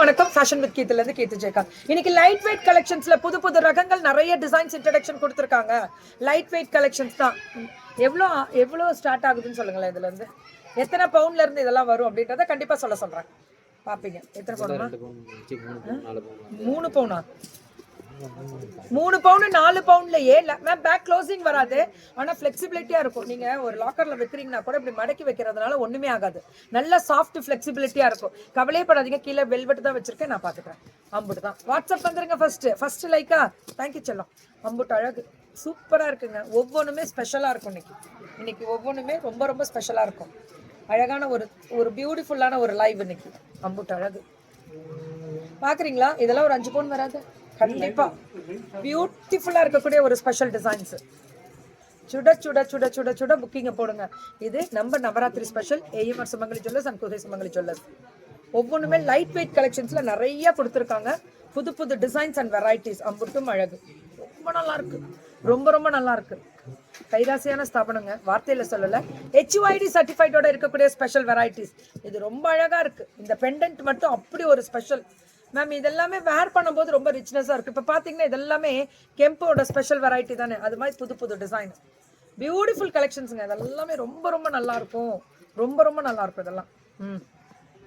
வணக்கம் fashion with கீத்துல இருந்து கீத்து ஜெயகாந்த். இன்னைக்கு லைட் வெயிட் கலெக்ஷன்ஸ்ல புது புது ரகங்கள் நிறைய டிசைன்ஸ் இன்ட்ரடக்ஷன் கொடுத்துருக்காங்க. லைட் வெயிட் கலெக்ஷன்ஸ் தான். எவ்வளோ எவ்வளோ ஸ்டார்ட் ஆகுதுன்னு சொல்லுங்களேன். இதுல இருந்து எத்தனை பவுண்ட்ல இருந்து இதெல்லாம் வரும் அப்படின்றத கண்டிப்பா சொல்றேன். பாப்பீங்க. எத்தனை பவுனா? 3 பவுனா? 3 பவுன் 4 பவுண்ட்லயே மேம் பேக் க்ளோசிங் வராது. ஆனா ஃபிளெக்சிபிலிட்டியா இருக்கும். நீங்க ஒரு லாக்கர்ல வைக்கிறீங்கன்னா கூட இப்படி மடக்கி வைக்கிறதுனால ஒண்ணுமே ஆகாது. நல்ல சாஃப்ட் ஃபிளெக்சிபிலிட்டியா இருக்கும். கவலையப்படாதீங்க. கீழே வெல்வெட் தான் வச்சிருக்கேன். நான் பாத்துக்கிறேன். அம்புட்டு தான். வாட்ஸ்அப் வந்துருங்க ஃபர்ஸ்ட் லைக்கா. தேங்க்யூ செல்லம். அம்புட்டு அழகு சூப்பரா இருக்குங்க. ஒவ்வொன்றுமே ஸ்பெஷலா இருக்கும். இன்னைக்கு ஒவ்வொன்றுமே ரொம்ப ரொம்ப ஸ்பெஷலா இருக்கும். அழகான ஒரு பியூட்டிஃபுல்லான ஒரு லைவ் இன்னைக்கு. அம்புட்டு அழகு பாக்குறீங்களா? இதெல்லாம் ஒரு 5 பவுன் வராது. கண்டிப்பா பியூட்டிஃபுல்லா இருக்கக்கூடிய ஒரு ஸ்பெஷல் டிசைன்ஸ். சுட சுட சுட சுட சுட புக்கிங்க போடுங்க. இது நம்ம Navaratri special AMR Sumangali jewellers and குகை சுமங்கலி ஜுவல்லர்ஸ். ஒவ்வொன்றுமே லைட் வெயிட் கலெக்ஷன்ஸ்ல நிறைய கொடுத்துருக்காங்க. புது புது டிசைன்ஸ் அண்ட் வெரைட்டிஸ். அம்புட்டும் அழகு. ரொம்ப நல்லா இருக்கு. ரொம்ப ரொம்ப நல்லா இருக்கு. கைராசியான ஸ்தாபனங்க. வார்த்தையில சொல்லல. HUID சர்டிஃபைடோட இருக்கக்கூடிய ஸ்பெஷல் வெரைட்டிஸ். இது ரொம்ப அழகா இருக்கு. இந்த பெண்டன்ட் மட்டும் அப்படி ஒரு ஸ்பெஷல். மேம் இதெல்லாமே வேர் பண்ணும்போது ரொம்ப ரிச்னஸாக இருக்குது. இப்போ பார்த்தீங்கன்னா இதெல்லாமே கெம்போட ஸ்பெஷல் வெரைட்டி தானே. அது மாதிரி புது புது டிசைன் பியூட்டிஃபுல் கலெக்ஷன்ஸுங்க. இதெல்லாமே ரொம்ப ரொம்ப நல்லா இருக்கும். ரொம்ப ரொம்ப நல்லா இருக்கும் இதெல்லாம்.